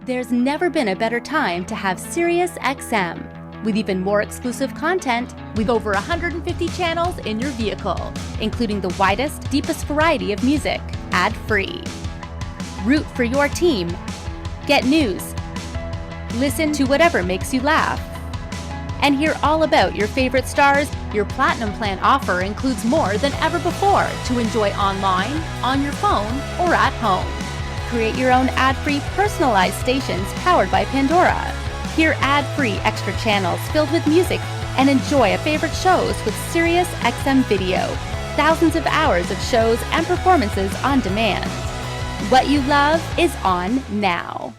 There's never been a better time to have SiriusXM. With even more exclusive content, with over 150 channels in your vehicle, including the widest, deepest variety of music, ad-free. Root for your team. Get news. Listen to whatever makes you laugh. And hear all about your favorite stars. Your Platinum Plan offer includes more than ever before to enjoy online, on your phone, or at home. Create your own ad-free personalized stations powered by Pandora. Hear ad-free extra channels filled with music and enjoy favorite shows with SiriusXM Video. Thousands of hours of shows and performances on demand. What you love is on now.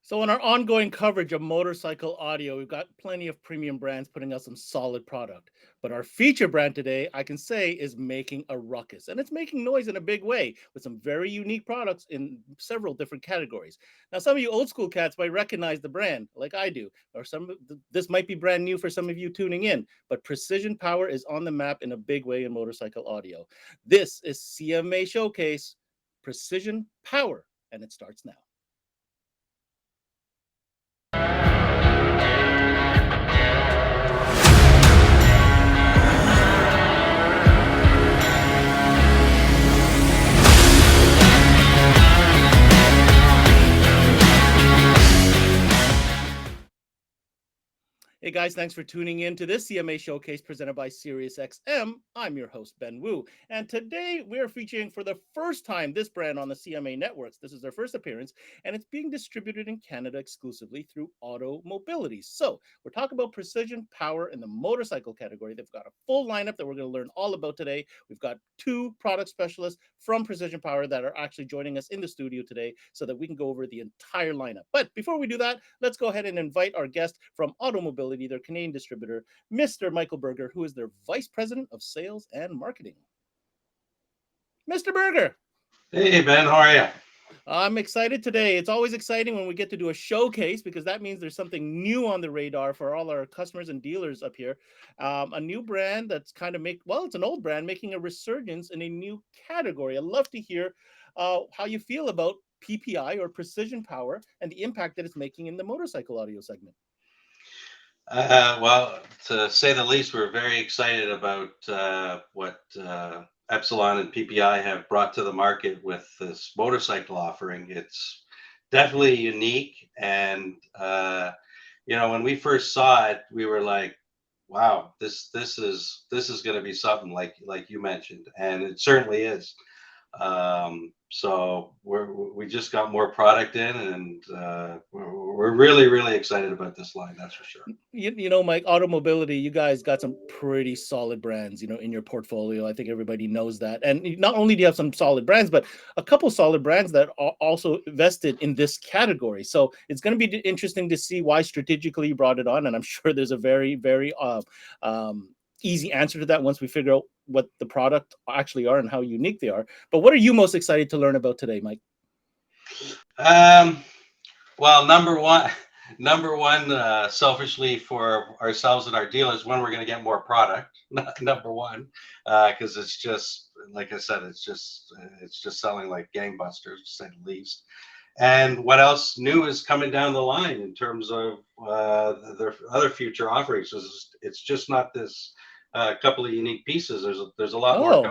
So in our ongoing coverage of motorcycle audio, we've got plenty of premium brands putting out some solid product. But our feature brand today, I can say, is making a ruckus. And it's making noise in a big way with some very unique products in several different categories. Now, some of you old school cats might recognize the brand like I do. Or this might be brand new for some of you tuning in. But Precision Power is on the map in a big way in motorcycle audio. This is CMA Showcase Precision Power. And it starts now. Hey guys, thanks for tuning in to this CMA Showcase presented by SiriusXM. I'm your host, Ben Wu. And today we're featuring for the first time this brand on the CMA networks. This is their first appearance, and it's being distributed in Canada exclusively through Automobility. So we're talking about Precision Power in the motorcycle category. They've got a full lineup that we're going to learn all about today. We've got two product specialists from Precision Power that are actually joining us in the studio today so that we can go over the entire lineup. But before we do that, let's go ahead and invite our guest from Automobility, their Canadian distributor, Mr. Michael Berger, who is their Vice President of Sales and Marketing. Mr. Berger. Hey, Ben, how are you? I'm excited today. It's always exciting when we get to do a showcase because that means there's something new on the radar for all our customers and dealers up here. A new brand that's kind of it's an old brand making a resurgence in a new category. I'd love to hear how you feel about PPI or Precision Power and the impact that it's making in the motorcycle audio segment. Well, to say the least, we're very excited about what Epsilon and PPI have brought to the market with this motorcycle offering. It's definitely unique, and when we first saw it, we were like, "Wow, this is going to be something like you mentioned," and it certainly is. So we just got more product in, and we're really excited about this line. That's for sure. Mike, Automobility, you guys got some pretty solid brands, in your portfolio. I think everybody knows that. And not only do you have some solid brands, but a couple solid brands that are also invested in this category. So it's going to be interesting to see why strategically you brought it on. And I'm sure there's a very, very easy answer to that once we figure out what the product actually are and how unique they are. But what are you most excited to learn about today, Mike? Well, number one, selfishly for ourselves and our dealers, when we're going to get more product, number one, because it's just, like I said, it's just selling like gangbusters, to say the least. And what else new is coming down the line in terms of their other future offerings? It's just not this couple of unique pieces. There's a lot more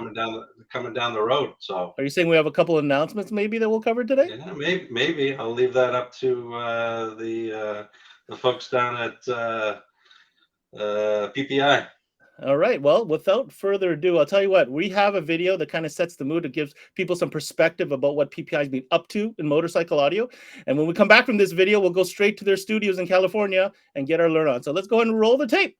coming down the road. So, are you saying we have a couple of announcements maybe that we'll cover today? Yeah, maybe I'll leave that up to the folks down at PPI. All right. Well, without further ado, I'll tell you what, we have a video that kind of sets the mood. It gives people some perspective about what PPI has been up to in motorcycle audio. And when we come back from this video, we'll go straight to their studios in California and get our learn on. So let's go ahead and roll the tape.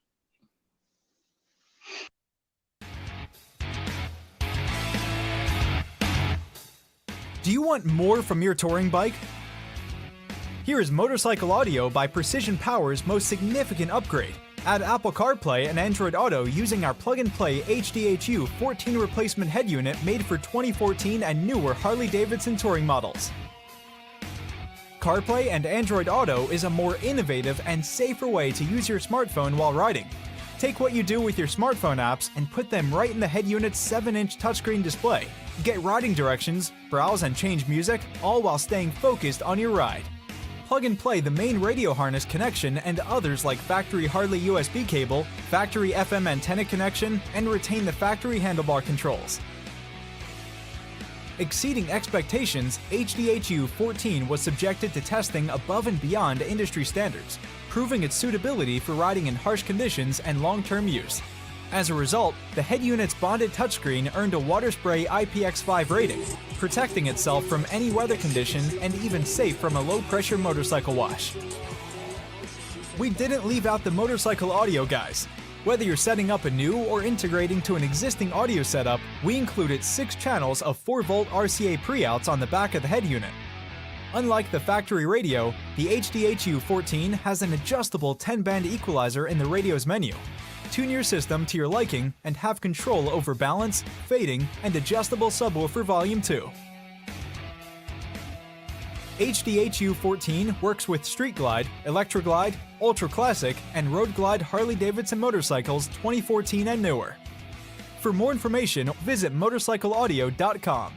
Do you want more from your touring bike? Here is motorcycle audio by Precision Power's most significant upgrade, Add Apple CarPlay and Android Auto using our plug-and-play HDHU 14 replacement head unit made for 2014 and newer Harley-Davidson touring models. CarPlay and Android Auto is a more innovative and safer way to use your smartphone while riding. Take what you do with your smartphone apps and put them right in the head unit's 7-inch touchscreen display. Get riding directions, browse and change music, all while staying focused on your ride. Plug and play the main radio harness connection and others like factory Harley USB cable, factory FM antenna connection, and retain the factory handlebar controls. Exceeding expectations, HDHU 14 was subjected to testing above and beyond industry standards, proving its suitability for riding in harsh conditions and long-term use. As a result, the head unit's bonded touchscreen earned a water spray IPX5 rating, protecting itself from any weather condition and even safe from a low-pressure motorcycle wash. We didn't leave out the motorcycle audio, guys. Whether you're setting up a new or integrating to an existing audio setup, we included 6 channels of 4-volt RCA pre-outs on the back of the head unit. Unlike the factory radio, the HDHU 14 has an adjustable 10-band equalizer in the radio's menu. Tune your system to your liking and have control over balance, fading, and adjustable subwoofer volume too. HDHU 14 works with Street Glide, Electra Glide, Ultra Classic, and Road Glide Harley-Davidson motorcycles 2014 and newer. For more information, visit motorcycleaudio.com.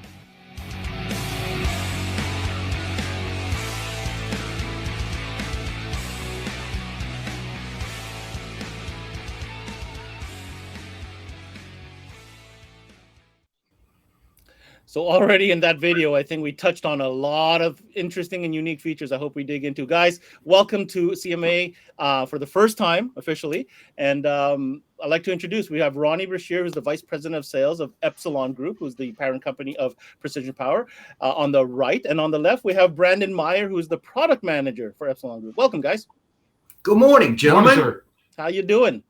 So already in that video, I think we touched on a lot of interesting and unique features I hope we dig into. Guys, welcome to CMA for the first time officially. And I'd like to introduce, we have Ronnie Brashear, who's the Vice President of Sales of Epsilon Group, who's the parent company of PrecisionPower on the right. And on the left, we have Brandon Meyer, who's the Product Manager for Epsilon Group. Welcome, guys. Good morning, gentlemen. Morning, sir. How you doing?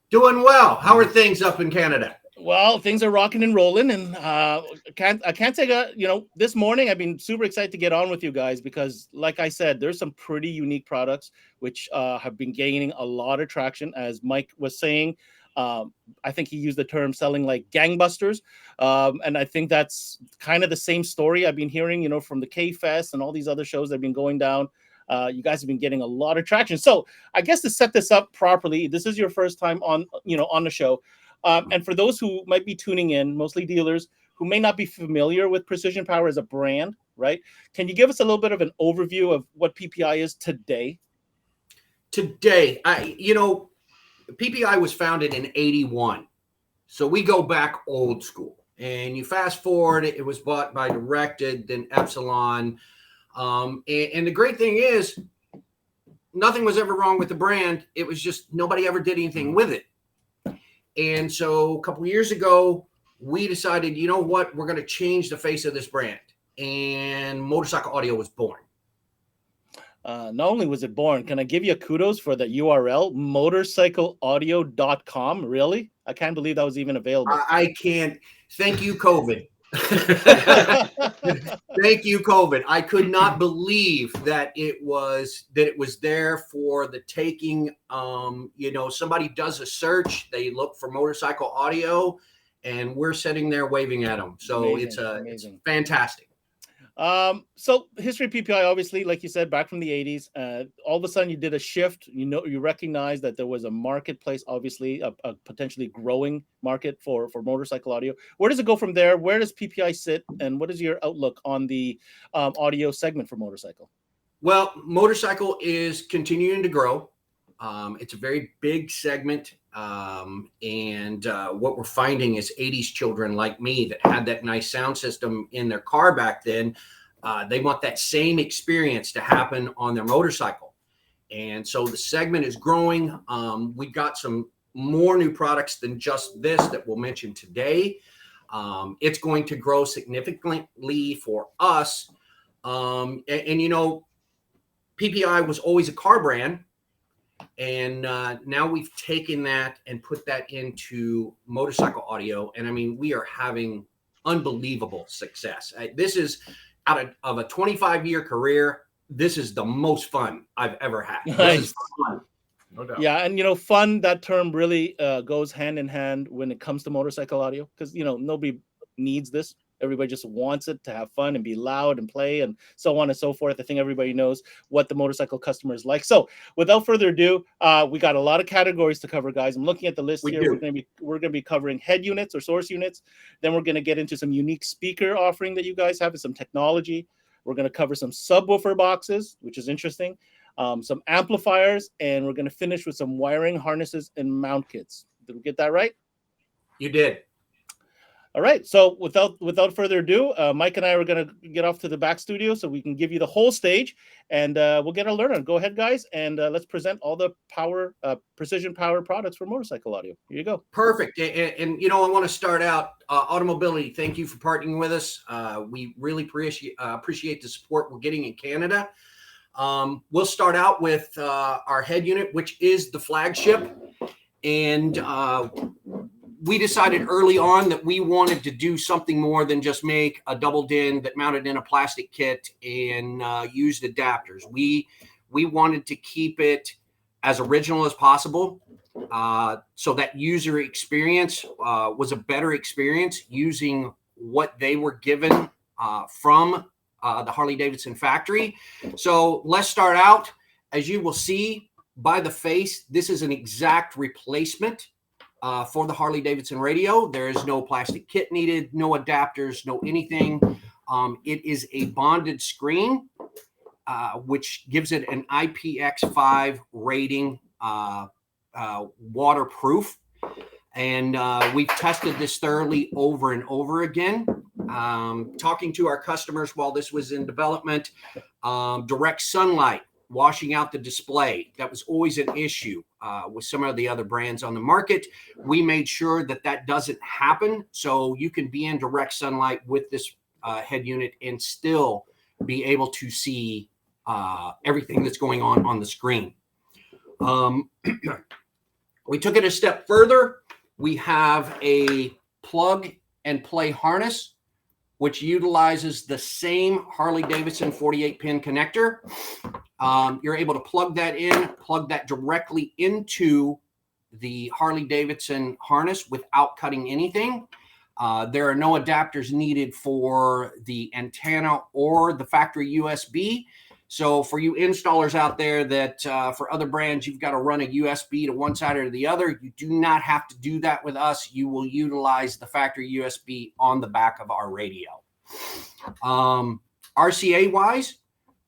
Doing well. How are things up in Canada? Well, things are rocking and rolling, and I can't say this morning I've been super excited to get on with you guys because, like I said, there's some pretty unique products which have been gaining a lot of traction. As Mike was saying, I think he used the term selling like gangbusters, and I think that's kind of the same story I've been hearing, from the K-Fest and all these other shows that have been going down. You guys have been getting a lot of traction. So I guess to set this up properly, this is your first time on the show. And for those who might be tuning in, mostly dealers who may not be familiar with PrecisionPower as a brand, right? Can you give us a little bit of an overview of what PPI is today? Today, PPI was founded in 81. So we go back old school. And you fast forward, it was bought by Directed, then Epsilon. And the great thing is, nothing was ever wrong with the brand. It was just nobody ever did anything with it. And so a couple of years ago, we decided, you know what, we're going to change the face of this brand. And Motorcycle Audio was born. Not only was it born, can I give you kudos for the URL, motorcycleaudio.com? Really? I can't believe that was even available. I can't. Thank you, COVID. Thank you, COVID. I could not believe that it was there for the taking. Somebody does a search, they look for Motorcycle Audio, and we're sitting there waving at them. So amazing, it's fantastic. So history of PPI, obviously, like you said, back from the 80s, all of a sudden you did a shift. You recognize that there was a marketplace, obviously a potentially growing market for motorcycle audio. Where does it go from there? Where does PPI sit? And what is your outlook on the audio segment for motorcycle? Well, motorcycle is continuing to grow. It's a very big segment. And what we're finding is 80s children like me that had that nice sound system in their car back then, they want that same experience to happen on their motorcycle. And so the segment is growing. We've got some more new products than just this that we'll mention today. It's going to grow significantly for us. And PPI was always a car brand. And now we've taken that and put that into motorcycle audio. And I mean, we are having unbelievable success. This is out of a 25-year career. This is the most fun I've ever had. Nice. This is fun. no doubt. Yeah, and fun, that term really goes hand in hand when it comes to motorcycle audio, because nobody needs this. Everybody just wants it to have fun and be loud and play and so on and so forth. I think everybody knows what the motorcycle customers like. So without further ado, we got a lot of categories to cover, guys. I'm looking at the list here. We're gonna be covering head units or source units. Then we're gonna get into some unique speaker offering that you guys have and some technology. We're gonna cover some subwoofer boxes, which is interesting. Some amplifiers, and we're going to finish with some wiring harnesses and mount kits. Did we get that right? You did. All right. So without further ado, Mike and I are going to get off to the back studio so we can give you the whole stage, and we'll get our learn on. Go ahead, guys, and let's present all the Precision Power products for motorcycle audio. Here you go. Perfect. And I want to start out, Automobility, thank you for partnering with us. We really appreciate the support we're getting in Canada. We'll start out with our head unit, which is the flagship. And we decided early on that we wanted to do something more than just make a double din that mounted in a plastic kit and used adapters. We wanted to keep it as original as possible, so that user experience was a better experience using what they were given from the Harley-Davidson factory. So let's start out. As you will see by the face, this is an exact replacement for the Harley-Davidson radio. There is no plastic kit needed, no adapters, no anything. It is a bonded screen, which gives it an IPX5 rating, waterproof. And we've tested this thoroughly over and over again. Talking to our customers while this was in development, direct sunlight washing out the display. That was always an issue with some of the other brands on the market. We made sure that doesn't happen. So you can be in direct sunlight with this head unit and still be able to see everything that's going on the screen. We took it a step further. We have a plug and play harness, which utilizes the same Harley-Davidson 48-pin connector. You're able to plug that directly into the Harley-Davidson harness without cutting anything. There are no adapters needed for the antenna or the factory USB. So for you installers out there that for other brands, you've got to run a USB to one side or the other, you do not have to do that with us. You will utilize the factory USB on the back of our radio. RCA wise,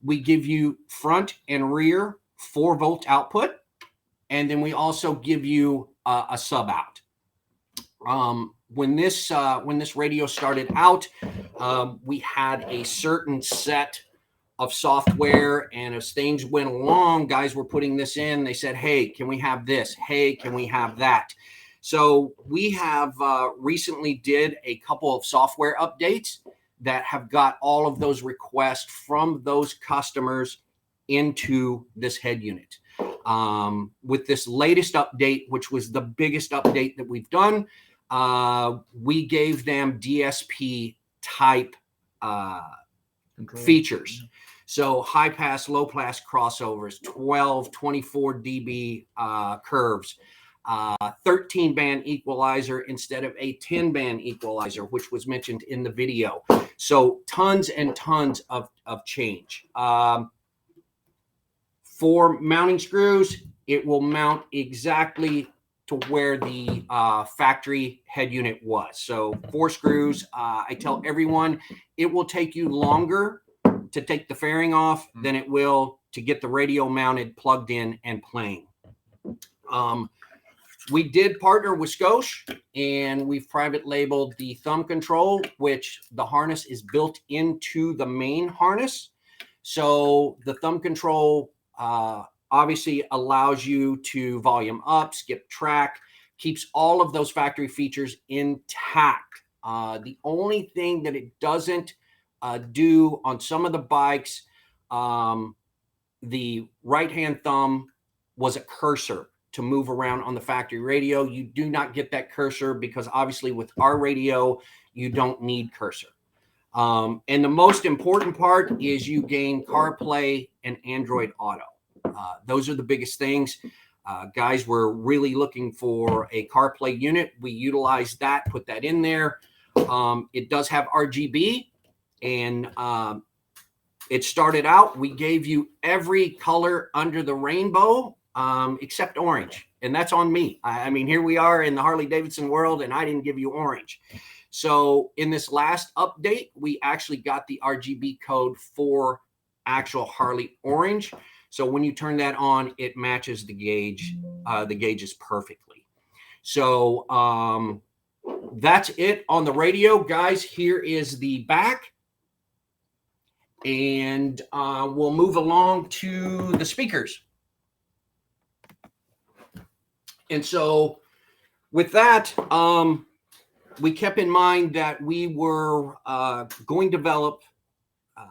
we give you front and rear 4-volt output, and then we also give you a sub out. When this radio started out, we had a certain set of software, and as things went along, guys were putting this in. They said, hey, can we have this? Hey, can we have that? So we have recently did a couple of software updates that have got all of those requests from those customers into this head unit. With this latest update, which was the biggest update that we've done, we gave them DSP type features. So high pass, low pass crossovers, 12, 24 dB curves, 13 band equalizer instead of a 10 band equalizer, which was mentioned in the video. So tons and tons of change. For mounting screws, it will mount exactly to where the factory head unit was. So 4 screws. I tell everyone it will take you longer to take the fairing off than it will to get the radio mounted, plugged in, and playing. We did partner with Scosche, and we've private labeled the thumb control, which the harness is built into the main harness. So the thumb control obviously allows you to volume up, skip track, keeps all of those factory features intact. The only thing that it doesn't do on some of the bikes, the right-hand thumb was a cursor to move around on the factory radio. You do not get that cursor because obviously with our radio, you don't need cursor. And the most important part is you gain CarPlay and Android Auto. Those are the biggest things. Guys were really looking for a CarPlay unit. We utilized that, put that in there. It does have RGB, and it started out, we gave you every color under the rainbow except orange, and that's on me. I mean, here we are in the Harley-Davidson world, and I didn't give you orange. So in this last update, we actually got the RGB code for actual Harley orange. So when you turn that on, it matches the gauges perfectly. So that's it on the radio. Guys, here is the back. And we'll move along to the speakers. And so with that, we kept in mind that we were going to develop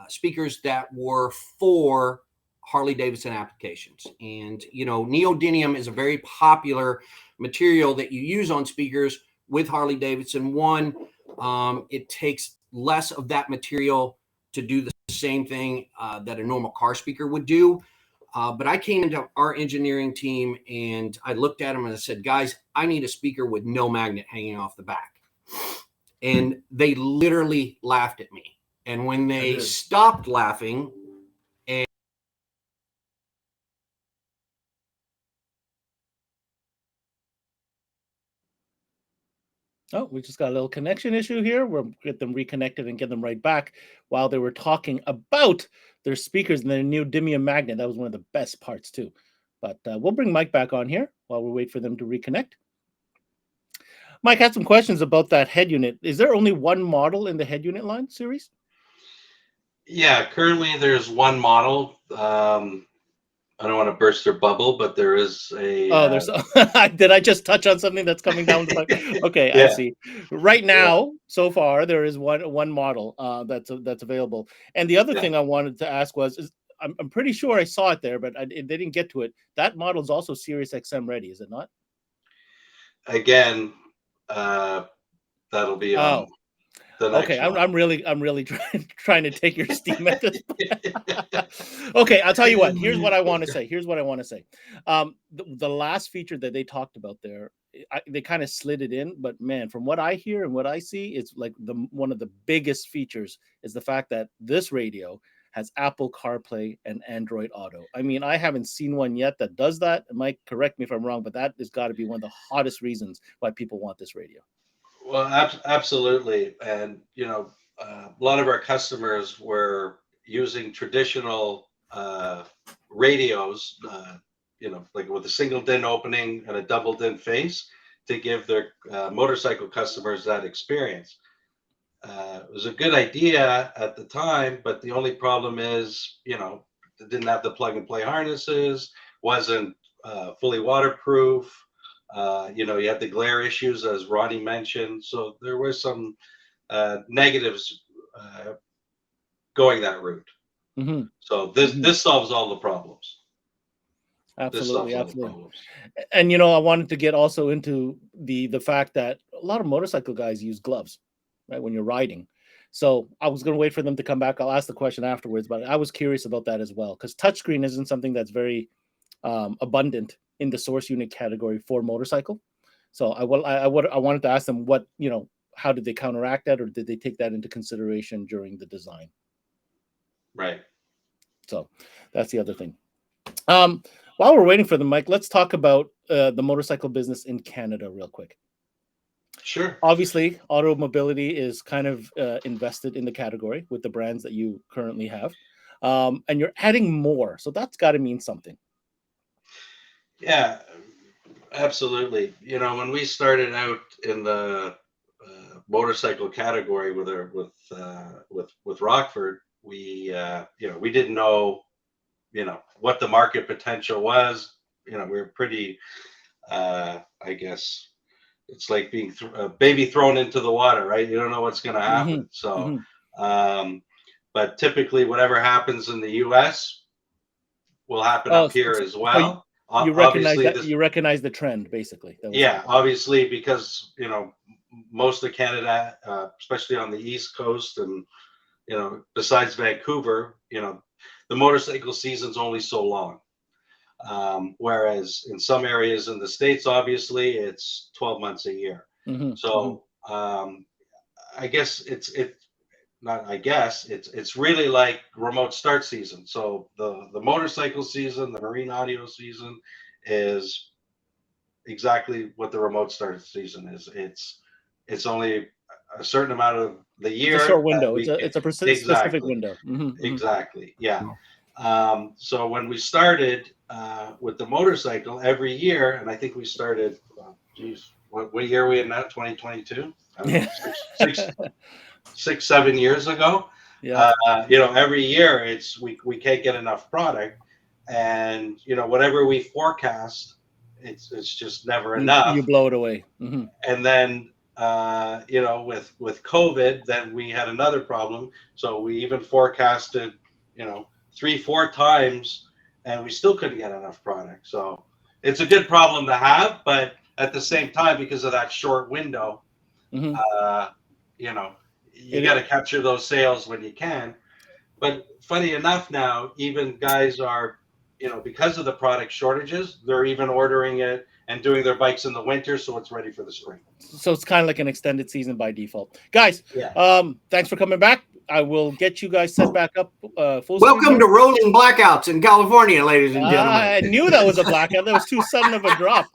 speakers that were for Harley-Davidson applications. And, you know, neodymium is a very popular material that you use on speakers with Harley-Davidson. One, it takes less of that material to do the same thing that a normal car speaker would do. But I came into our engineering team and I looked at them and I said, guys, I need a speaker with no magnet hanging off the back. And they literally laughed at me. And when they stopped laughing, Oh, we just got a little connection issue here. We'll get them reconnected and get them right back while they were talking about their speakers and their neodymium magnet. That was one of the best parts too. But we'll bring Mike back on here while we wait for them to reconnect. Mike had some questions about that head unit. Is there only one model in the head unit line series? Yeah, currently there's one model. I don't want to burst their bubble, but there is a. Oh, there's. Did I just touch on something that's coming down the pipe? Okay, Yeah. I see. Right now, so far, there is one model that's available. And the other thing I wanted to ask was, I'm pretty sure I saw it there, but they didn't get to it. That model is also SiriusXM ready, is it not? Again, that'll be on. Okay, I'm really trying to take your steam at this point. Okay, I'll tell you what. Here's what I want to say. The last feature that they talked about there, they kind of slid it in, but man, from what I hear and what I see, it's like one of the biggest features is the fact that this radio has Apple CarPlay and Android Auto. I mean, I haven't seen one yet that does that. Mike, correct me if I'm wrong, but that has got to be one of the hottest reasons why people want this radio. Well, absolutely. And, you know, a lot of our customers were using traditional radios, you know, like with a single DIN opening and a double DIN face to give their motorcycle customers that experience. It was a good idea at the time, but the only problem is, you know, it didn't have the plug and play harnesses, wasn't fully waterproof. You know, you had the glare issues, as Ronnie mentioned. So there were some negatives going that route. Mm-hmm. So this solves all the problems. Absolutely. And you know, I wanted to get also into the fact that a lot of motorcycle guys use gloves, right, when you're riding. So I was going to wait for them to come back. I'll ask the question afterwards, but I was curious about that as well, because touchscreen isn't something that's very abundant in the source unit category for motorcycle. So I wanted to ask them what, you know, how did they counteract that, or did they take that into consideration during the design? Right. So that's the other thing. While we're waiting for them, Mike, let's talk about the motorcycle business in Canada real quick. Sure. Obviously, Automobility is kind of invested in the category with the brands that you currently have, and you're adding more. So that's got to mean something. Yeah, absolutely. You know, when we started out in the motorcycle category with Rockford, we you know, we didn't know, you know, what the market potential was. You know, we were pretty, I guess, it's like being a baby thrown into the water, right? You don't know what's going to happen. So, but typically, whatever happens in the U.S. will happen up here as well. You recognize that, you recognize the trend, basically. Obviously, because, you know, most of Canada, especially on the East Coast, and, you know, besides Vancouver, you know, the motorcycle season's only so long. Whereas in some areas in the States, obviously, it's 12 months a year. So I guess it's really like remote start season. So the motorcycle season, the marine audio season is exactly what the remote start season is. It's only a certain amount of the year. It's a short window. It's a specific window. Exactly. Yeah. So when we started with the motorcycle every year, and I think we started, what year are we in now? 2022? I don't know, 6-7 years ago. Yeah. Every year we can't get enough product, and whatever we forecast, it's just never enough. You blow it away. And then with COVID, then we had another problem. So we even forecasted 3-4 times, and we still couldn't get enough product. So it's a good problem to have, but at the same time, because of that short window, you got to capture those sales when you can. But funny enough, now even guys are, because of the product shortages, they're even ordering it and doing their bikes in the winter, so it's ready for the spring. So it's kind of like an extended season by default. Guys, thanks for coming back. I will get you guys set back up. Full Welcome to rolling blackouts in California, ladies and gentlemen. I knew that was a blackout. That was too sudden of a drop.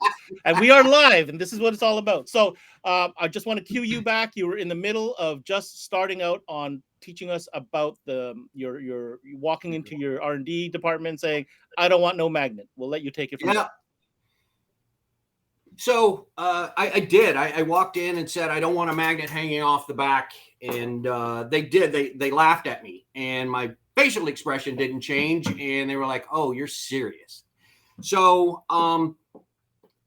And we are live, and this is what it's all about. So I just want to cue you back. You were in the middle of just starting out on teaching us about your walking into your R&D department saying, I don't want no magnet. We'll let you take it from there. So I did. I walked in and said, I don't want a magnet hanging off the back. And they did. They laughed at me. And my facial expression didn't change. And they were like, oh, you're serious. So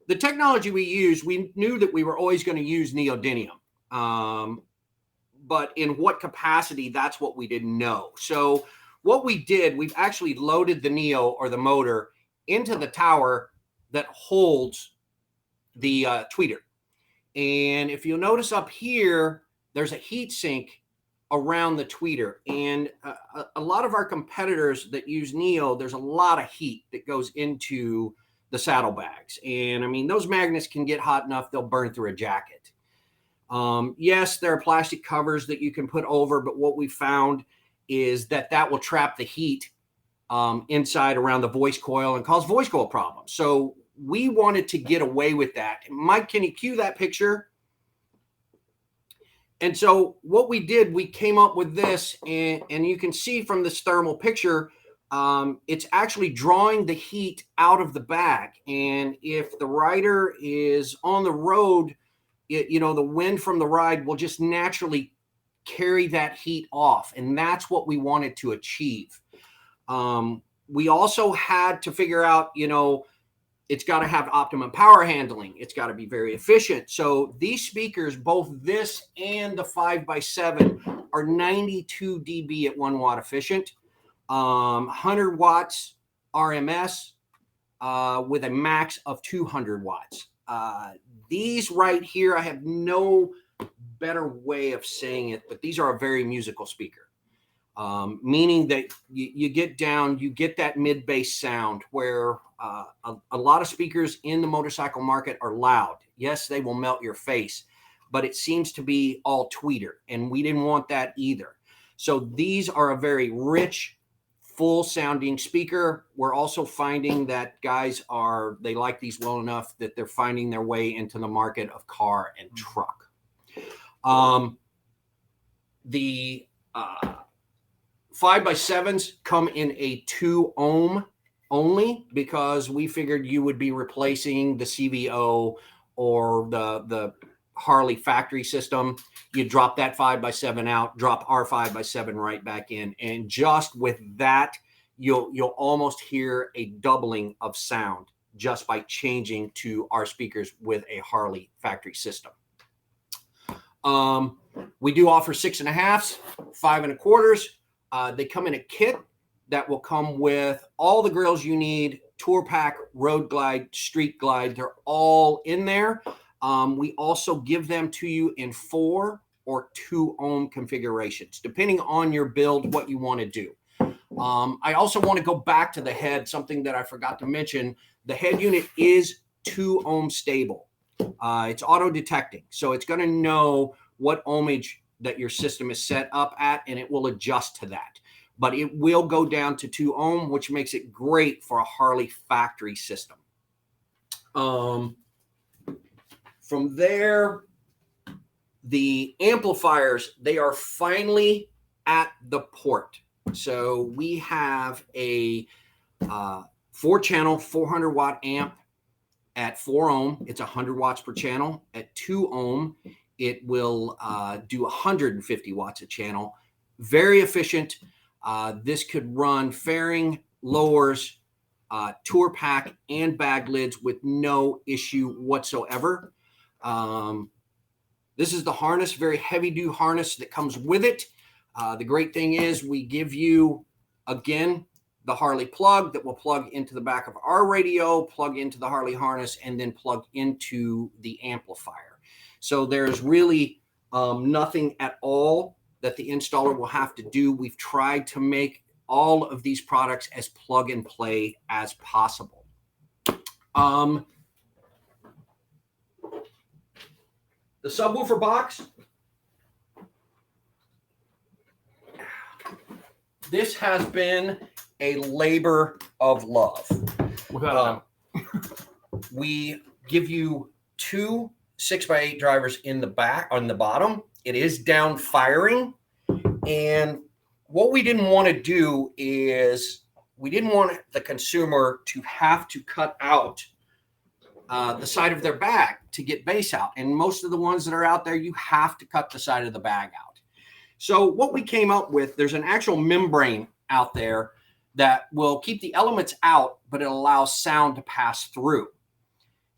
the technology we use, we knew that we were always going to use neodymium. But in what capacity, that's what we didn't know. So what we did, we've actually loaded the neo or the motor into the tower that holds the tweeter. And if you'll notice up here, there's a heat sink around the tweeter. And a lot of our competitors that use neo, there's a lot of heat that goes into the saddlebags. And I mean, those magnets can get hot enough, they'll burn through a jacket. Yes, there are plastic covers that you can put over, but what we found is that will trap the heat inside around the voice coil and cause voice coil problems. So we wanted to get away with that. Mike, can you cue that picture? And so what we did, we came up with this, and you can see from this thermal picture, it's actually drawing the heat out of the bag. And if the rider is on the road, the wind from the ride will just naturally carry that heat off. And that's what we wanted to achieve. We also had to figure out, it's got to have optimum power handling. It's got to be very efficient. So these speakers, both this and the 5x7, are 92 dB at 1 watt efficient, 100 watts RMS with a max of 200 watts. These right here, I have no better way of saying it, but these are a very musical speaker. Meaning that you get down, you get that mid-bass sound where a lot of speakers in the motorcycle market are loud. Yes, they will melt your face, but it seems to be all tweeter, and we didn't want that either. So these are a very rich, full-sounding speaker. We're also finding that guys they like these well enough that they're finding their way into the market of car and truck. The 5x7s come in a 2 ohm only, because we figured you would be replacing the CVO or the Harley factory system. You drop that 5x7 out, drop our 5x7 right back in, and just with that, you'll almost hear a doubling of sound just by changing to our speakers with a Harley factory system. We do offer 6.5s, 5.25s. They come in a kit that will come with all the grills you need, Tour Pack, Road Glide, Street Glide. They're all in there. We also give them to you in 4 or 2 ohm configurations, depending on your build, what you want to do. I also want to go back to the head, something that I forgot to mention. The head unit is 2 ohm stable. It's auto detecting, so it's going to know what ohmage that your system is set up at, and it will adjust to that. But it will go down to 2 ohm, which makes it great for a Harley factory system. From there, the amplifiers, they are finally at the port. So we have a 4-channel, 400 watt amp at 4 ohm. It's 100 watts per channel. At 2 ohm, it will do 150 watts a channel. Very efficient. This could run fairing, lowers, tour pack, and bag lids with no issue whatsoever. This is the harness, very heavy duty harness that comes with it. The great thing is we give you, again, the Harley plug that will plug into the back of our radio, plug into the Harley harness, and then plug into the amplifier. So there's really nothing at all that the installer will have to do. We've tried to make all of these products as plug and play as possible. The subwoofer box. This has been a labor of love. We give you 2 6x8 drivers in the back, on the bottom. It is down firing. And what we didn't want to do is we didn't want the consumer to have to cut out the side of their bag to get bass out. And most of the ones that are out there, you have to cut the side of the bag out. So what we came up with, there's an actual membrane out there that will keep the elements out, but it allows sound to pass through.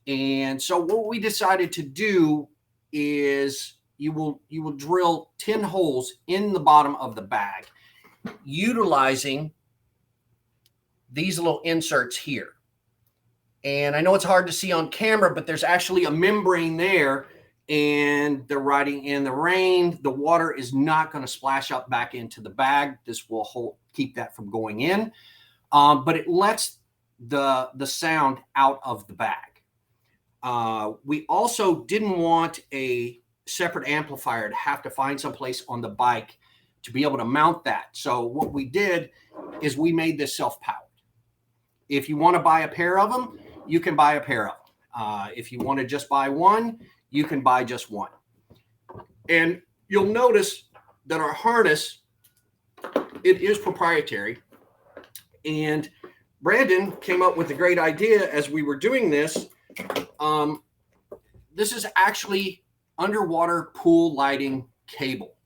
And so what we decided to do is you will drill 10 holes in the bottom of the bag, utilizing these little inserts here. And I know it's hard to see on camera, but there's actually a membrane there, and they're riding in the rain. The water is not going to splash up back into the bag. This will keep that from going in, but it lets the sound out of the bag. We also didn't want a separate amplifier to have to find someplace on the bike to be able to mount that. So what we did is we made this self-powered. If you want to buy a pair of them, you can buy a pair of them. If you want to just buy one, you can buy just one. And you'll notice that our harness, it is proprietary. And Brandon came up with a great idea as we were doing this. This is actually underwater pool lighting cable.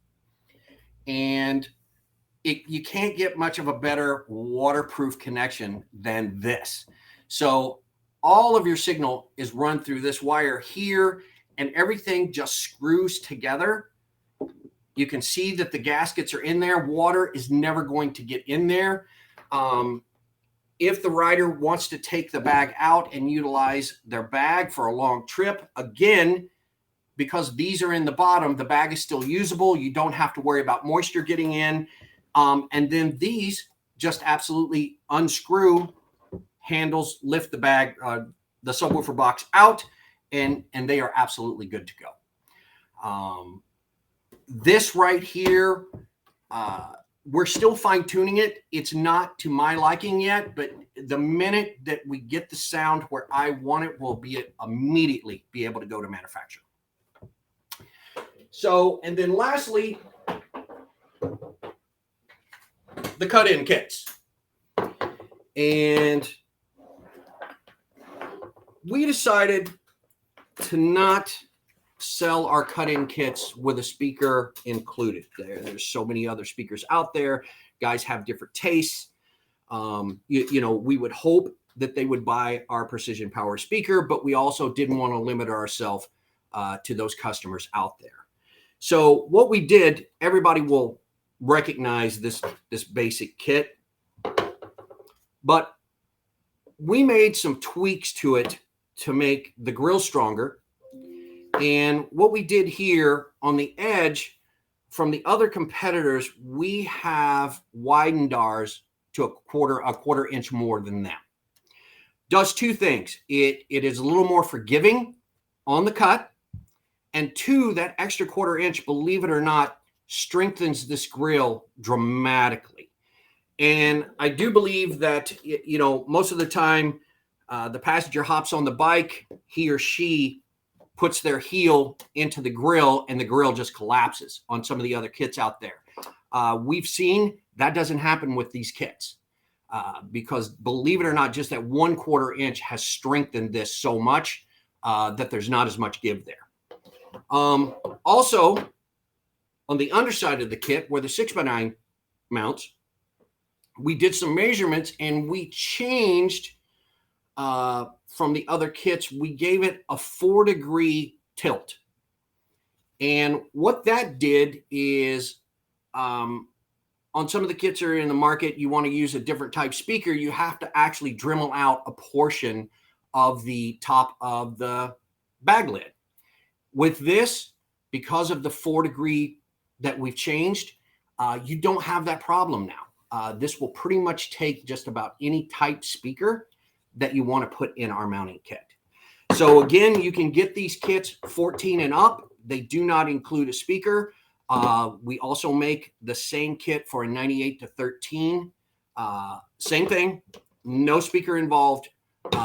And you can't get much of a better waterproof connection than this. So all of your signal is run through this wire here, and everything just screws together. You can see that the gaskets are in there. Water is never going to get in there. If the rider wants to take the bag out and utilize their bag for a long trip, again, because these are in the bottom, the bag is still usable. You don't have to worry about moisture getting in. And then these just absolutely unscrew, handles, lift the bag, the subwoofer box out, and they are absolutely good to go. This right here, we're still fine tuning it. It's not to my liking yet, but the minute that we get the sound where I want it, we'll immediately be able to go to manufacturer. So, and then lastly, the cut-in kits. And we decided to not sell our cut-in kits with a speaker included. There's so many other speakers out there. Guys have different tastes. You know, we would hope that they would buy our PrecisionPower speaker, but we also didn't want to limit ourselves to those customers out there. So what we did, everybody will recognize this basic kit, but we made some tweaks to it to make the grill stronger. And what we did here on the edge, from the other competitors, we have widened ours to a quarter inch more than that. Does two things. It is a little more forgiving on the cut. And two, that extra quarter inch, believe it or not, strengthens this grill dramatically. And I do believe that, most of the time, the passenger hops on the bike, he or she puts their heel into the grill and the grill just collapses on some of the other kits out there. We've seen that doesn't happen with these kits because, believe it or not, just that 1/4 inch has strengthened this so much that there's not as much give there. Also, on the underside of the kit where the 6x9 mounts, we did some measurements and we changed from the other kits. We gave it a 4-degree tilt. And what that did is on some of the kits that are in the market, you want to use a different type speaker. You have to actually Dremel out a portion of the top of the bag lid. With this, because of the 4-degree that we've changed, you don't have that problem now. This will pretty much take just about any type speaker that you want to put in our mounting kit. So again, you can get these kits 14 and up. They do not include a speaker. We also make the same kit for a 98 to 13. Same thing, no speaker involved.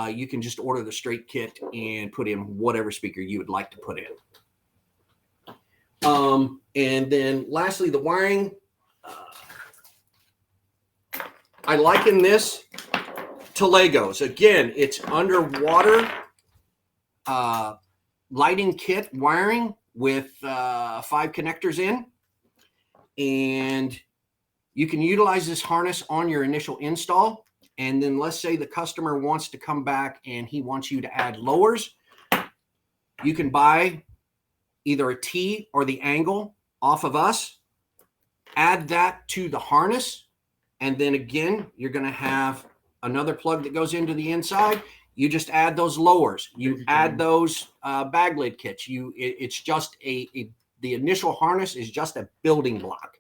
You can just order the straight kit and put in whatever speaker you would like to put in. And then lastly, the wiring. I liken this to Legos. Again, it's underwater lighting kit wiring with 5 connectors in. And you can utilize this harness on your initial install. And then let's say the customer wants to come back and he wants you to add lowers. You can buy either a T or the angle off of us, add that to the harness. And then again, you're going to have another plug that goes into the inside. You just add those lowers. You add those bag lid kits. It's just the initial harness is just a building block.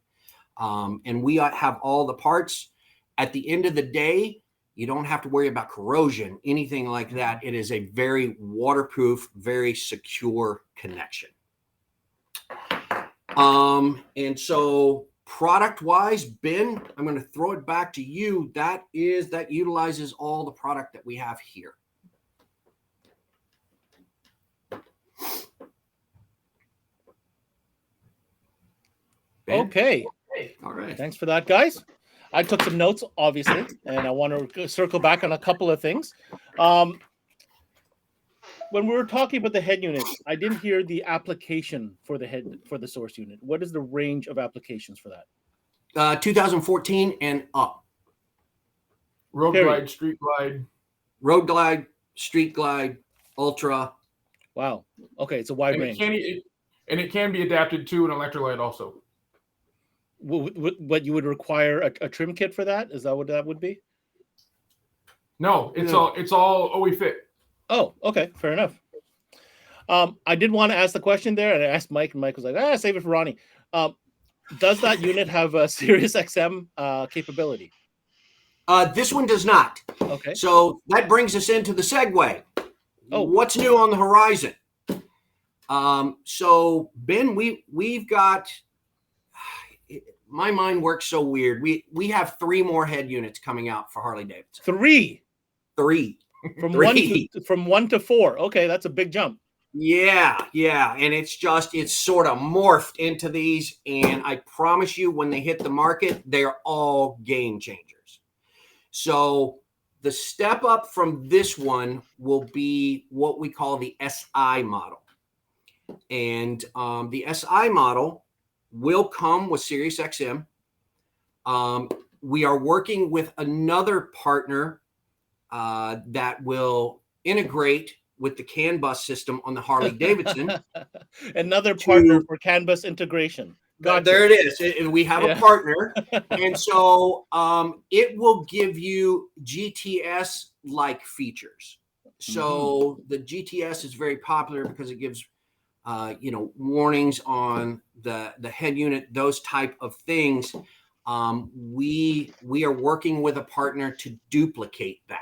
And we have all the parts. At the end of the day, you don't have to worry about corrosion, anything like that. It is a very waterproof, very secure connection. And so product-wise, Ben, I'm going to throw it back to you. That utilizes all the product that we have here. Ben? Okay. All right. Thanks for that, guys. I took some notes, obviously, and I want to circle back on a couple of things. When we were talking about the head units, I didn't hear the application for the source unit. What is the range of applications for that? 2014 and up. Road Period. glide, street glide. Road glide, street glide, ultra. Wow. Okay, it's a wide And range. it can be adapted to an electrolyte also. What you would require a trim kit for that? Is that what that would be? No, it's all OE fit. Oh, okay, fair enough. I did want to ask the question there, and I asked Mike, and Mike was like, save it for Ronnie. Does that unit have a SiriusXM capability? This one does not. Okay. So that brings us into the segue. Oh. What's new on the horizon? So Ben, we've got, my mind works so weird. We have 3 more head units coming out for Harley Davidson. 3 From 1 to 4. Okay, that's a big jump. Yeah. And it's sort of morphed into these. And I promise you, when they hit the market, they're all game changers. So the step up from this one will be what we call the SI model. And the SI model will come with SiriusXM. We are working with another partner that will integrate with the CAN bus system on the Harley Davidson. Another partner for CAN bus integration. Gotcha. There it is. We have a partner. And so it will give you GTS-like features. So the GTS is very popular because it gives warnings on the head unit, those type of things. We are working with a partner to duplicate that.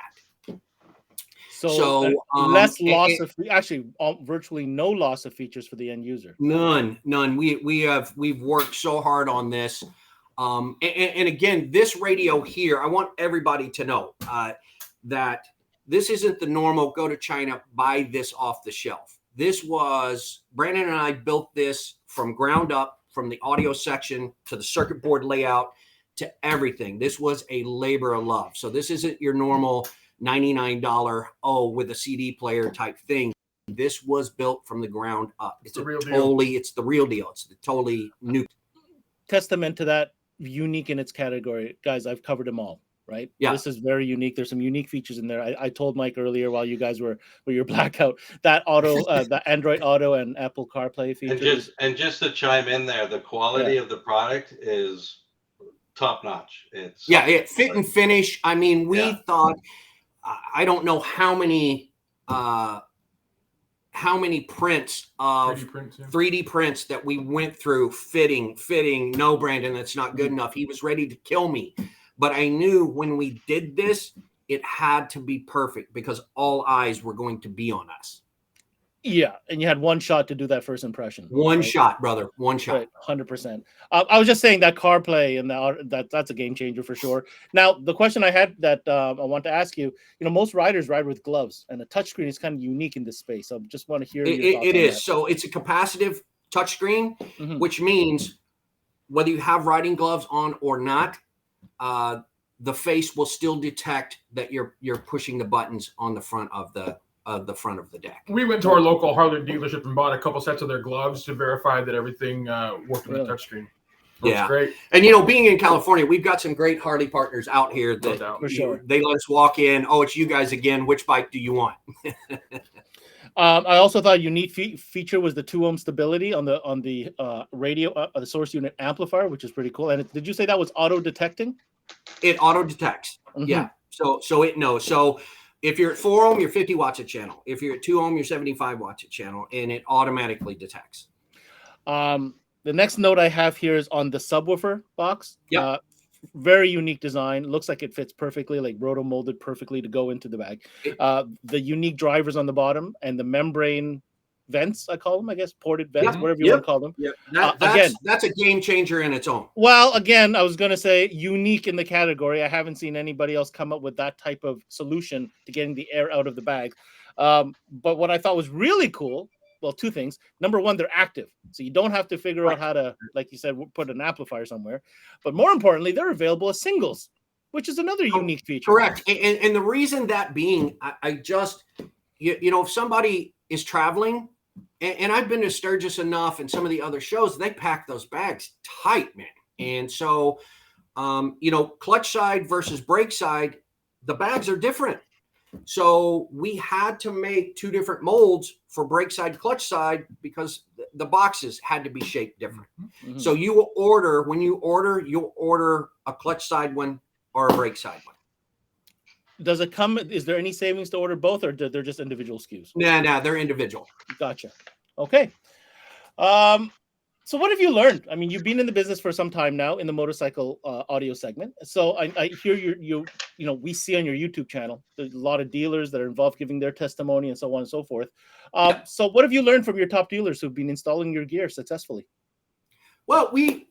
So less loss of actually virtually no loss of features for the end user. None. We've worked so hard on this. And again, this radio here, I want everybody to know that this isn't the normal go to China, buy this off the shelf. This was Brandon and I built this from ground up, from the audio section to the circuit board layout to everything. This was a labor of love. So this isn't your normal $99 with a CD player type thing. This was built from the ground up. It's the real deal. It's the real deal. It's the totally new testament to that, unique in its category. Guys, I've covered them all, right? Yeah. This is very unique. There's some unique features in there. I told Mike earlier while you guys were your blackout, that the Android Auto and Apple CarPlay features. And just to chime in there, the quality of the product is top notch. It's fit and finish. I mean, we thought, I don't know how many prints of 3D prints that we went through, fitting. No, Brandon, that's not good enough. He was ready to kill me. But I knew when we did this, it had to be perfect because all eyes were going to be on us. Yeah, and you had one shot to do that first impression. One shot, brother. One shot. Right, 100%. I was just saying that CarPlay and that's a game changer for sure. Now, the question I had that I want to ask you, most riders ride with gloves, and a touchscreen is kind of unique in this space. So I just want to hear your thoughts it on is. that. So it's a capacitive touchscreen, which means whether you have riding gloves on or not, the face will still detect that you're pushing the buttons on the front of the deck. We went to our local Harley dealership and bought a couple sets of their gloves to verify that everything worked with the touchscreen. Yeah, great. And being in California, we've got some great Harley partners out here that for sure. They let us walk in. Oh, it's you guys again. Which bike do you want? I also thought a unique feature was the 2 ohm stability on the radio, the source unit amplifier, which is pretty cool. And did you say that was auto detecting? It auto detects. Yeah. So it knows. So if you're at 4 ohm, you're 50 watts a channel. If you're at 2 ohm, you're 75 watts a channel, and it automatically detects. The next note I have here is on the subwoofer box. Yeah. Very unique design. Looks like it fits perfectly, like roto molded perfectly to go into the bag. The unique drivers on the bottom and the membrane vents, I call them, I guess, ported vents, whatever you want to call them. Yeah. That's a game changer in its own. Well, again, I was going to say unique in the category. I haven't seen anybody else come up with that type of solution to getting the air out of the bag. But what I thought was really cool, well, 2 things. Number one, they're active. So you don't have to figure out how to, like you said, put an amplifier somewhere. But more importantly, they're available as singles, which is another unique feature. Correct. And the reason that being, I just, if somebody is traveling, and I've been to Sturgis enough and some of the other shows, they pack those bags tight, man. And so, clutch side versus brake side, the bags are different. So we had to make 2 different molds for brake side, clutch side, because the boxes had to be shaped different. So you'll order a clutch side one or a brake side one. Does it come? Is there any savings to order both, or they're just individual SKUs? No, they're individual. Gotcha. Okay. So what have you learned? I mean, you've been in the business for some time now in the motorcycle audio segment. So I hear we see on your YouTube channel, there's a lot of dealers that are involved giving their testimony and so on and so forth. So what have you learned from your top dealers who've been installing your gear successfully? Well, we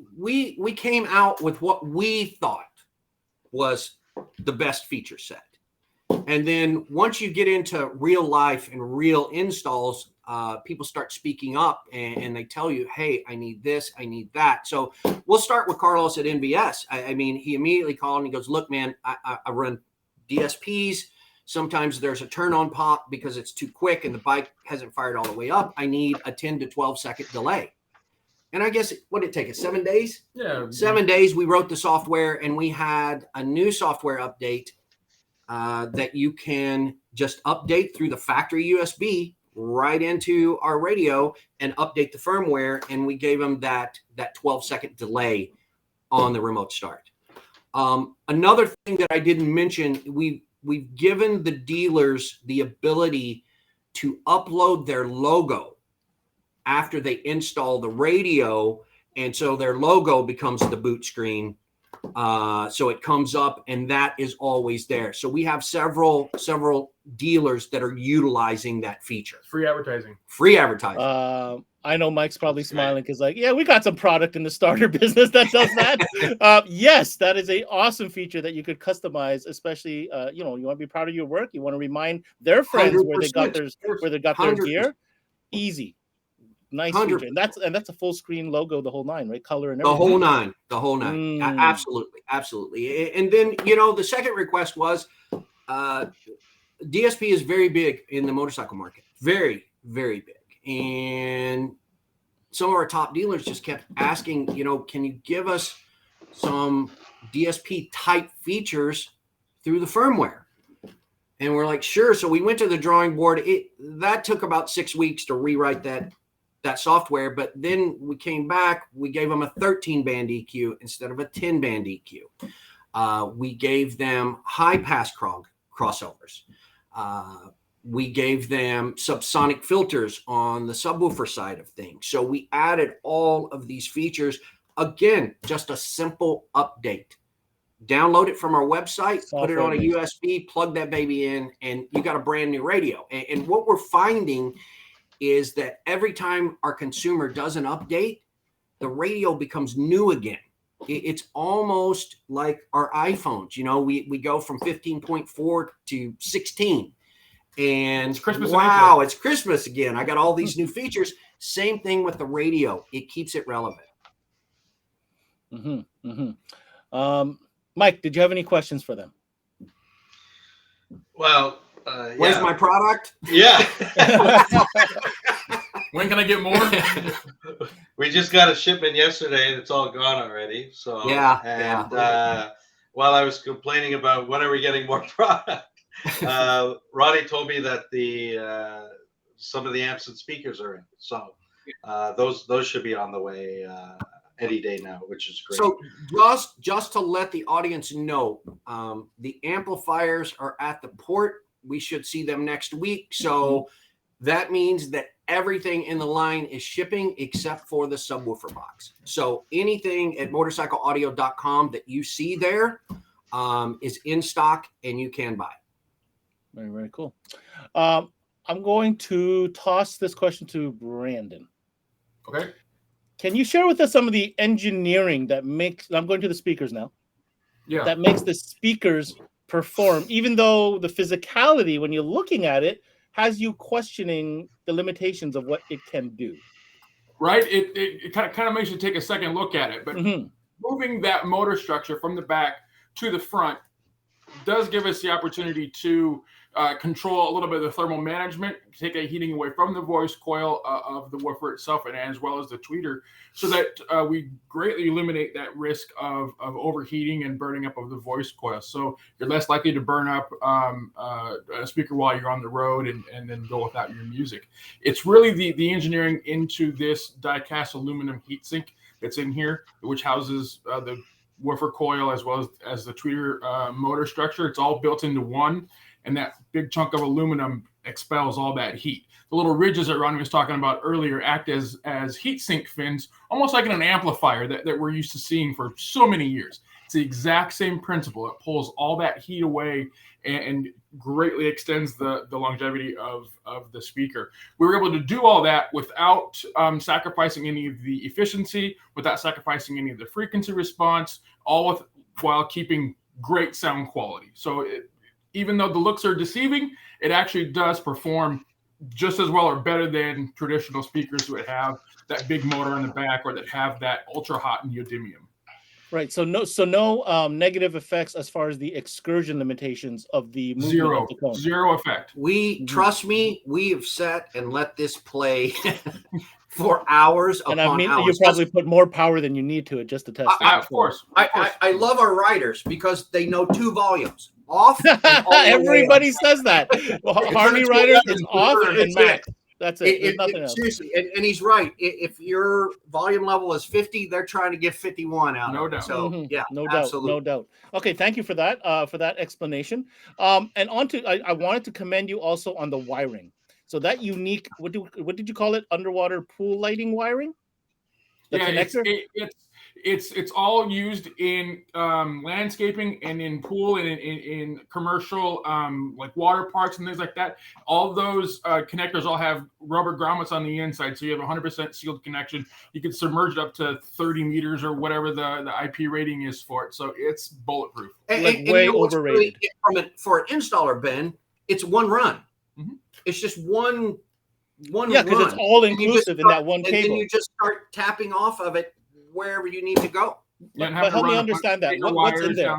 came out with what we thought was the best feature set. And then once you get into real life and real installs, people start speaking up and they tell you, hey, I need this, I need that. So we'll start with Carlos at NBS. I mean, he immediately called and he goes, look, man, I run DSPs. Sometimes there's a turn on pop because it's too quick and the bike hasn't fired all the way up. I need a 10 to 12 second delay. And I guess, what did it take us, 7 days? Yeah. 7 days, we wrote the software and we had a new software update that you can just update through the factory USB right into our radio and update the firmware. And we gave them that 12-second delay on the remote start. Another thing that I didn't mention, we've given the dealers the ability to upload their logo after they install the radio. And so their logo becomes the boot screen So it comes up, and that is always there. So we have several dealers that are utilizing that feature. Free advertising. Free advertising. I know Mike's probably smiling because, like, yeah, we got some product in the starter business that does that. Yes, that is a awesome feature that you could customize, especially you want to be proud of your work. You want to remind their friends where they got their gear. Easy, nice 100%. feature, and that's a full screen logo, the whole nine, right? Color and the everything. whole nine. Absolutely. And then the second request was DSP is very big in the motorcycle market, very, very big. And some of our top dealers just kept asking, can you give us some DSP type features through the firmware? And we're like, sure. So we went to the drawing board. That took about 6 weeks to rewrite that software. But then we came back, we gave them a 13-band EQ instead of a 10-band EQ. We gave them high pass crossovers. We gave them subsonic filters on the subwoofer side of things. So we added all of these features. Again, just a simple update. Download it from our website, put it on a USB, plug that baby in, and you got a brand new radio. And what we're finding is that every time our consumer does an update, the radio becomes new again. It's almost like our iPhones. We go from 15.4 to 16. And it's Christmas. Wow, it's Christmas again. I got all these new features. Same thing with the radio. It keeps it relevant. Mike, did you have any questions for them? Well, where's my product? Yeah. When can I get more? We just got a shipment yesterday, and it's all gone already. So while I was complaining about when are we getting more product, Ronnie told me that some of the amps and speakers are in. So those should be on the way any day now, which is great. So just to let the audience know, the amplifiers are at the port. We should see them next week. So that means that everything in the line is shipping except for the subwoofer box. So anything at motorcycleaudio.com that you see there is in stock and you can buy. Very, very cool. I'm going to toss this question to Brandon. Okay. Can you share with us some of the engineering that makes, I'm going to the speakers now, that makes the speakers perform, even though the physicality, when you're looking at it, has you questioning the limitations of what it can do? Right. It kind of makes you take a second look at it. But moving that motor structure from the back to the front does give us the opportunity to control a little bit of the thermal management, take a heating away from the voice coil of the woofer itself, and as well as the tweeter, so that we greatly eliminate that risk of overheating and burning up of the voice coil. So you're less likely to burn up a speaker while you're on the road and then go without your music. It's really the engineering into this die-cast aluminum heatsink that's in here, which houses the woofer coil as well as the tweeter motor structure. It's all built into one, and that big chunk of aluminum expels all that heat. The little ridges that Ronnie was talking about earlier act as heat sink fins, almost like in an amplifier that we're used to seeing for so many years. It's the exact same principle. It pulls all that heat away and greatly extends the longevity of the speaker. We were able to do all that without sacrificing any of the efficiency, without sacrificing any of the frequency response, all while keeping great sound quality. So even though the looks are deceiving, it actually does perform just as well or better than traditional speakers that have that big motor in the back or that have that ultra hot neodymium. Right. So no negative effects as far as the excursion limitations of the movement of the cone. Zero effect. Trust me, we have sat and let this play for hours upon hours. You probably put more power than you need to it just to test it. Of course. I love our riders because they know two volumes. Off. Everybody says that. Well, Harley riders is off and max. That's it. There's nothing else. Seriously, and he's right. If your volume level is 50, they're trying to get 51 out. No doubt. So no doubt. Okay, thank you for that explanation. And I wanted to commend you also on the wiring. So that unique, what did you call it? Underwater pool lighting wiring. The connector. It's all used in landscaping and in pool and in commercial like water parks and things like that. All those connectors all have rubber grommets on the inside, so you have 100% sealed connection. You can submerge it up to 30 meters or whatever the IP rating is for it. So it's bulletproof. And way overrated. For an installer, Ben, it's one run. Mm-hmm. It's just one yeah, because it's all inclusive in that one cable. And then you just start tapping off of it wherever you need to go. But help me understand that. What's in there?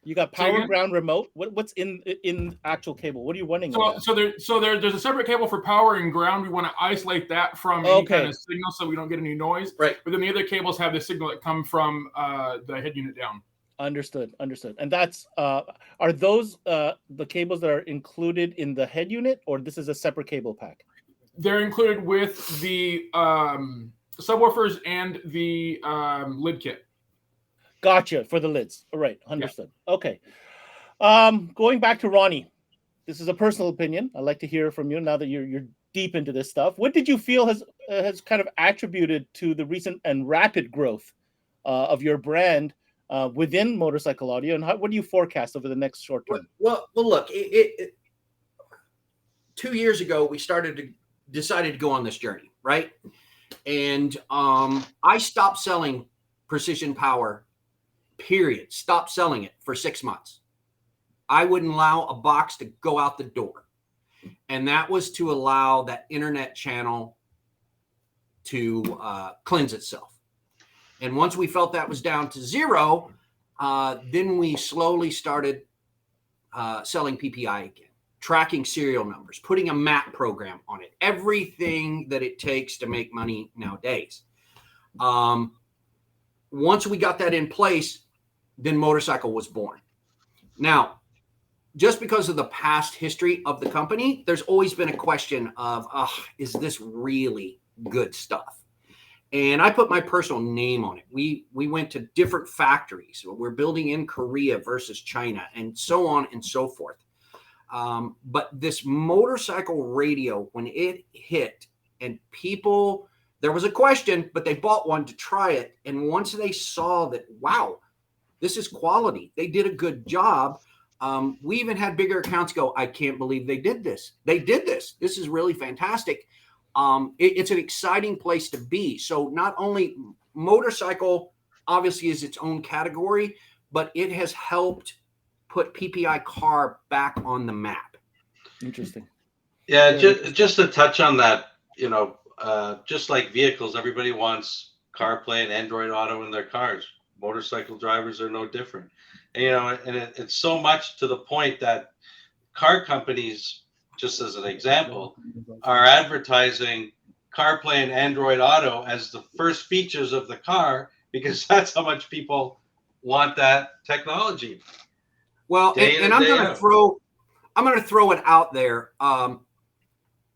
You got power ground remote. What's in actual cable? What are you running? So there's a separate cable for power and ground. We want to isolate that from any kind of signal so we don't get any noise. Right. But then the other cables have the signal that come from the head unit down. Understood. And that's are those the cables that are included in the head unit, or this is a separate cable pack? They're included with the subwoofers and the lid kit. Gotcha, for the lids. All right, understood. Yeah. Okay. Going back to Ronnie, this is a personal opinion. I'd like to hear from you now that you're deep into this stuff. What did you feel has kind of attributed to the recent and rapid growth of your brand within motorcycle audio, and what do you forecast over the next short term? Well, look, 2 years ago we decided to go on this journey, right? And I stopped selling PrecisionPower, period. Stopped selling it for 6 months. I wouldn't allow a box to go out the door. And that was to allow that internet channel to cleanse itself. And once we felt that was down to zero, then we slowly started selling PPI again. Tracking serial numbers, putting a map program on it, everything that it takes to make money nowadays. Once we got that in place, then Motorcycle was born. Now, just because of the past history of the company, there's always been a question of, is this really good stuff? And I put my personal name on it. We went to different factories. We're building in Korea versus China, and so on and so forth. But this motorcycle radio, when it hit and people, there was a question, but they bought one to try it. And once they saw that, wow, this is quality, they did a good job. We even had bigger accounts go, I can't believe they did this. They did this. This is really fantastic. It's an exciting place to be. So not only motorcycle obviously is its own category, but it has helped put PPI car back on the map. Interesting. Yeah, just to touch on that, just like vehicles, everybody wants CarPlay and Android Auto in their cars. Motorcycle drivers are no different. And, it's so much to the point that car companies, just as an example, are advertising CarPlay and Android Auto as the first features of the car because that's how much people want that technology. Well, and I'm going to throw it out there.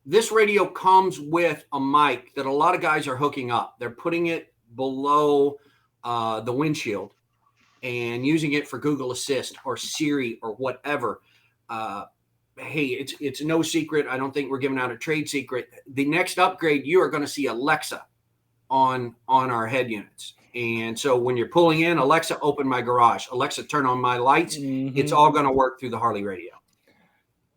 This radio comes with a mic that a lot of guys are hooking up. They're putting it below the windshield and using it for Google Assist or Siri or whatever. Hey, it's no secret. I don't think we're giving out a trade secret. The next upgrade, you are going to see Alexa on our head units. And so when you're pulling in, Alexa, open my garage. Alexa, turn on my lights. Mm-hmm. It's all going to work through the Harley radio.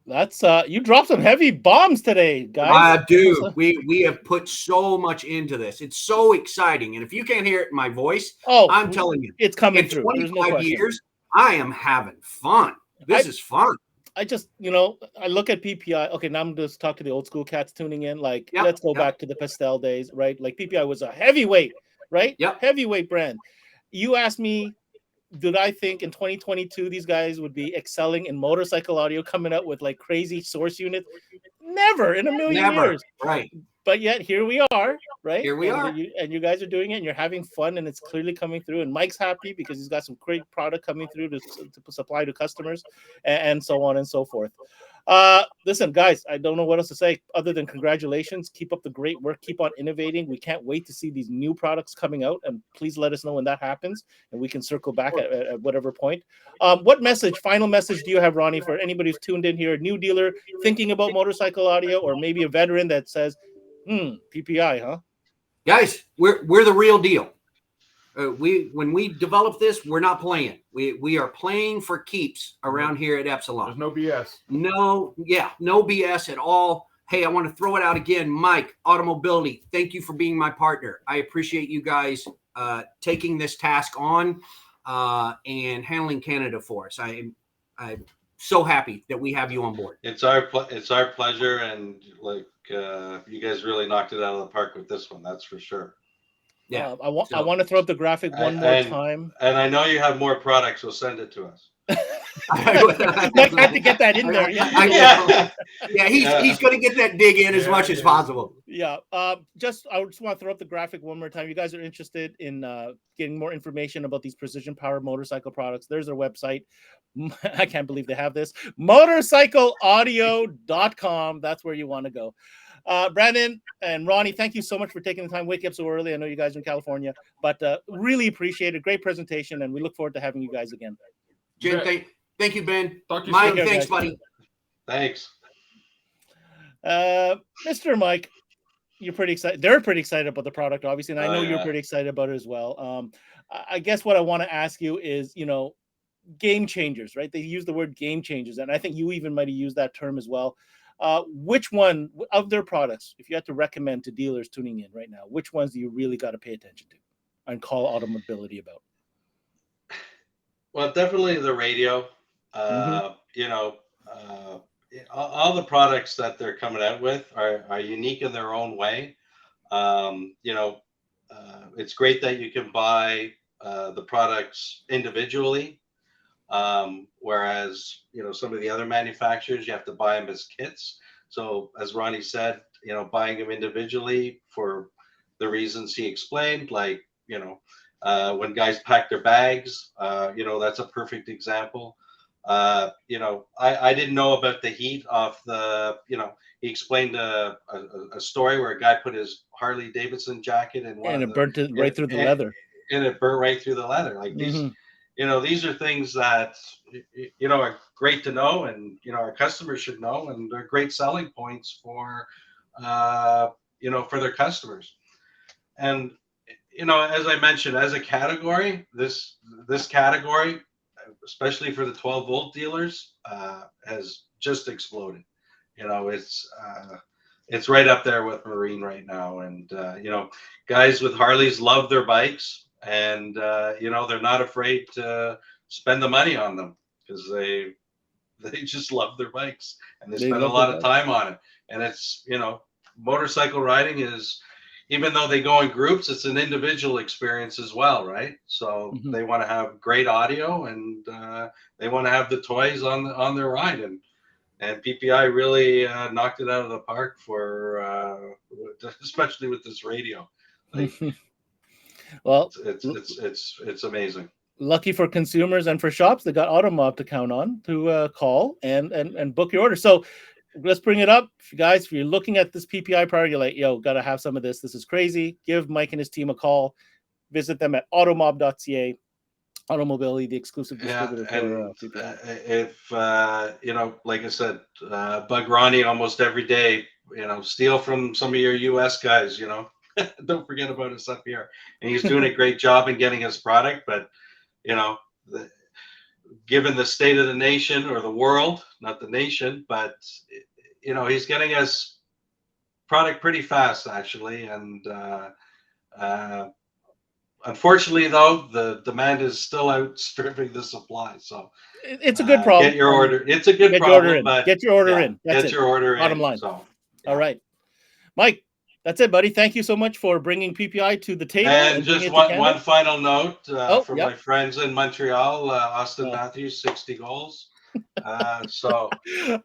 That's you dropped some heavy bombs today, guys. I do. We have put so much into this. It's so exciting. And if you can't hear it in my voice, I'm telling you, it's coming through. 25 years, I am having fun. This is fun. I just, I look at PPI. Okay, now I'm just talking to the old school cats tuning in. Like, let's go back to the Pastel days, right? Like PPI was a heavyweight, right? Yep. Heavyweight brand. You asked me, did I think in 2022 these guys would be excelling in motorcycle audio, coming up with like crazy source units? Never in a million years. Right. But yet here we are, right? Here we are. And you guys are doing it and you're having fun and it's clearly coming through. And Mike's happy because he's got some great product coming through to supply to customers and so on and so forth. Listen, guys, I don't know what else to say other than congratulations. Keep up the great work. Keep on innovating. We can't wait to see these new products coming out. And please let us know when that happens and we can circle back at whatever point. What final message do you have, Ronnie, for anybody who's tuned in here, a new dealer thinking about motorcycle audio, or maybe a veteran that says, PPI, huh? Guys, we're the real deal. When we develop this, we're not playing. We are playing for keeps around here at Epsilon. There's no BS. No BS at all. Hey, I want to throw it out again. Mike, Automobility, thank you for being my partner. I appreciate you guys taking this task on and handling Canada for us. I'm so happy that we have you on board. It's our pleasure, and like you guys really knocked it out of the park with this one. That's for sure. Yeah, I want to throw up the graphic one more time. And I know you have more products, so send it to us. Mike had to get that in there. He's going to get that dig in as much as possible. Yeah. I just want to throw up the graphic one more time. You guys are interested in getting more information about these Precision Power motorcycle products. There's their website. I can't believe they have this. motorcycleaudio.com. That's where you want to go. Brandon and Ronnie, thank you so much for taking the time. Wake up so early. I know you guys are in California, but really appreciate it. Great presentation, and we look forward to having you guys again. Jim, thank you, Ben. Mike, thanks, buddy. Thanks. Mr. Mike, you're pretty excited. They're pretty excited about the product, obviously, and I know you're pretty excited about it as well. I guess what I want to ask you is, game changers, right? They use the word game changers, and I think you even might have used that term as well. Which one of their products, if you had to recommend to dealers tuning in right now, which ones do you really got to pay attention to and call Automobility about? Well, definitely the radio. All the products that they're coming out with are unique in their own way. It's great that you can buy the products individually. Whereas, some of the other manufacturers, you have to buy them as kits. So as Ronnie said, buying them individually for the reasons he explained, like, when guys pack their bags, that's a perfect example. I didn't know about the heat of the, he explained a story where a guy put his Harley Davidson jacket in one and it burnt it right through the leather. And it burnt right through the leather. Like these, these are things that, are great to know, and, our customers should know, and they're great selling points for, for their customers. And, as I mentioned, as a category, this category, especially for the 12-volt dealers, has just exploded. It's right up there with Marine right now. And, guys with Harleys love their bikes, and, they're not afraid to spend the money on them because they just love their bikes, and they spend a lot of time on it. And it's, motorcycle riding is, even though they go in groups, it's an individual experience as well, right? So they want to have great audio, and they want to have the toys on their ride, and PPI really knocked it out of the park for especially with this radio. Like, well, it's amazing. Lucky for consumers and for shops, they got Automob to count on to call and book your order. So let's bring it up. Guys, if you're looking at this PPI product, you're like, got to have some of this. This is crazy. Give Mike and his team a call. Visit them at automob.ca. Automobility, the exclusive distributor for PPI. If, like I said, bug Ronnie almost every day, steal from some of your U.S. guys, don't forget about us up here. And he's doing a great job in getting his product, but, given the state of the nation, or the world, not the nation, but he's getting us product pretty fast, actually. And unfortunately, though, the demand is still outstripping the supply. So it's a good problem. Get your order. It's a good problem, but get your order in. That's get your order in. Bottom line. So, all right, Mike. That's it, buddy. Thank you so much for bringing PPI to the table. And just one final note for my friends in Montreal, Austin Matthews, 60 goals. So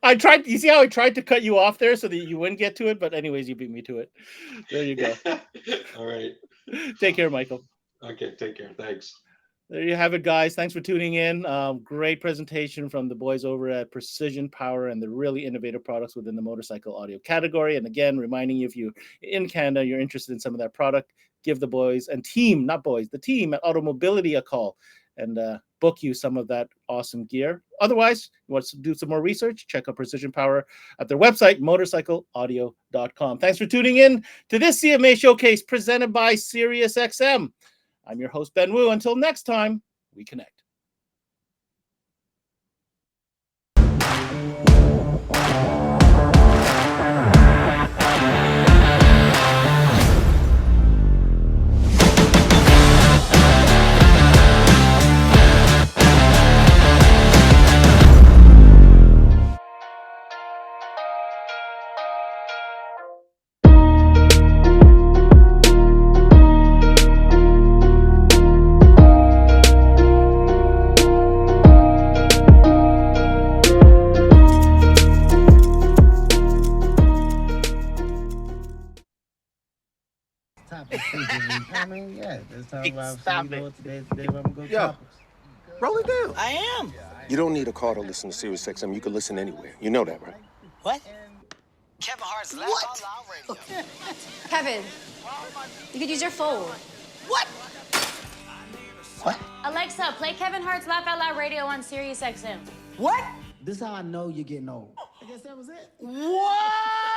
I tried. You see how I tried to cut you off there so that you wouldn't get to it, but anyways, you beat me to it. There you go. All right. Take care, Michael. Okay. Take care. Thanks. There you have it, guys. Thanks for tuning in. Great presentation from the boys over at Precision Power and the really innovative products within the motorcycle audio category. And again, reminding you, if you're in Canada, you're interested in some of that product, give the boys and team, not boys, the team at Automobility a call and book you some of that awesome gear. Otherwise, you want to do some more research, check out Precision Power at their website, motorcycleaudio.com. Thanks for tuning in to this CMA Showcase presented by SiriusXM. I'm your host, Ben Wu. Until next time, we connect. Let's talk about stop it. Today where I'm gonna go topics. Roll it down. I am. You don't need a car to listen to SiriusXM. You can listen anywhere. You know that, right? What? Kevin Hart's Laugh Out Loud Radio. Kevin, you could use your phone. What? What? Alexa, play Kevin Hart's Laugh Out Loud Radio on SiriusXM. What? This is how I know you're getting old. I guess that was it. What?